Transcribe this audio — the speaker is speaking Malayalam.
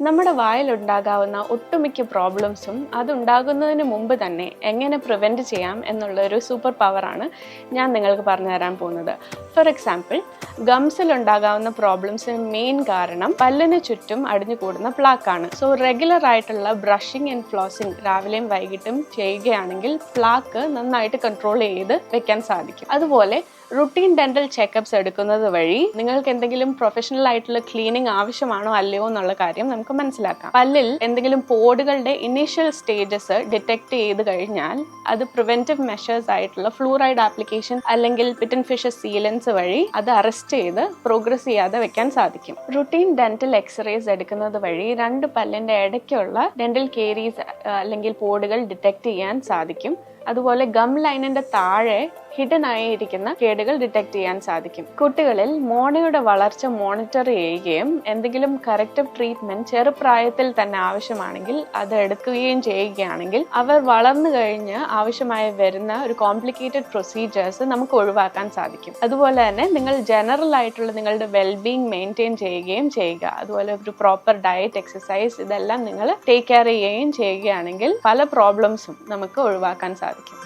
നമ്മുടെ വായിലുണ്ടാകാവുന്ന ഒട്ടുമിക്ക പ്രോബ്ലംസും അതുണ്ടാകുന്നതിന് മുമ്പ് തന്നെ എങ്ങനെ പ്രിവെൻറ്റ് ചെയ്യാം എന്നുള്ളൊരു സൂപ്പർ പവറാണ് ഞാൻ നിങ്ങൾക്ക് പറഞ്ഞു തരാൻ പോകുന്നത്. ഫോർ എക്സാമ്പിൾ, ഗംസിലുണ്ടാകാവുന്ന പ്രോബ്ലംസിന് മെയിൻ കാരണം പല്ലിന് ചുറ്റും അടിഞ്ഞുകൂടുന്ന പ്ലാക്കാണ്. സോ റെഗുലർ ആയിട്ടുള്ള ബ്രഷിംഗ് ആൻഡ് ഫ്ലോസിംഗ് രാവിലെയും വൈകിട്ടും ചെയ്യുകയാണെങ്കിൽ പ്ലാക്ക് നന്നായിട്ട് കൺട്രോൾ ചെയ്ത് വെക്കാൻ സാധിക്കും. അതുപോലെ റുട്ടീൻ ഡെന്റൽ ചെക്കപ്സ് എടുക്കുന്നത് വഴി നിങ്ങൾക്ക് എന്തെങ്കിലും പ്രൊഫഷണൽ ആയിട്ടുള്ള ക്ലീനിങ് ആവശ്യമാണോ അല്ലയോ എന്നുള്ള കാര്യം നമുക്ക് മനസ്സിലാക്കാം. പല്ലിൽ എന്തെങ്കിലും പോഡുകളുടെ ഇനീഷ്യൽ സ്റ്റേജസ് ഡിറ്റക്ട് ചെയ്ത് കഴിഞ്ഞാൽ അത് പ്രിവെന്റീവ് മെഷേഴ്സ് ആയിട്ടുള്ള ഫ്ലൂറൈഡ് ആപ്ലിക്കേഷൻ അല്ലെങ്കിൽ പിറ്റൻ ഫിഷസ് സീലൻസ് വഴി അത് അറസ്റ്റ് ചെയ്ത് പ്രോഗ്രസ് ചെയ്യാതെ വെക്കാൻ സാധിക്കും. റുട്ടീൻ ഡെന്റൽ എക്സ്റേസ് എടുക്കുന്നത് വഴി രണ്ട് പല്ലിന്റെ ഇടയ്ക്കുള്ള ഡെന്റൽ കേരീസ് അല്ലെങ്കിൽ പോഡുകൾ ഡിറ്റക്ട് ചെയ്യാൻ സാധിക്കും. അതുപോലെ ഗം ലൈനിന്റെ താഴെ ഹിഡൻ ആയിരിക്കുന്ന കേടുകൾ ഡിറ്റക്ട് ചെയ്യാൻ സാധിക്കും. കുട്ടികളിൽ മോണയുടെ വളർച്ച മോണിറ്റർ ചെയ്യുകയും എന്തെങ്കിലും കറക്റ്റീവ് ട്രീറ്റ്മെന്റ് ചെറുപ്രായത്തിൽ തന്നെ ആവശ്യമാണെങ്കിൽ അത് എടുക്കുകയും ചെയ്യുകയാണെങ്കിൽ അവർ വളർന്നു കഴിഞ്ഞ് ആവശ്യമായി വരുന്ന ഒരു കോംപ്ലിക്കേറ്റഡ് പ്രൊസീജിയേഴ്സ് നമുക്ക് ഒഴിവാക്കാൻ സാധിക്കും. അതുപോലെ തന്നെ നിങ്ങൾ ജനറൽ ആയിട്ടുള്ള നിങ്ങളുടെ വെൽബീങ് മെയിൻറ്റെയിൻ ചെയ്യുകയും ചെയ്യുക. അതുപോലെ ഒരു പ്രോപ്പർ ഡയറ്റ്, എക്സസൈസ് ഇതെല്ലാം നിങ്ങൾ ടേക്ക് കെയർ ചെയ്യുകയും ചെയ്യുകയാണെങ്കിൽ പല പ്രോബ്ലംസും നമുക്ക് ഒഴിവാക്കാൻ സാധിക്കും.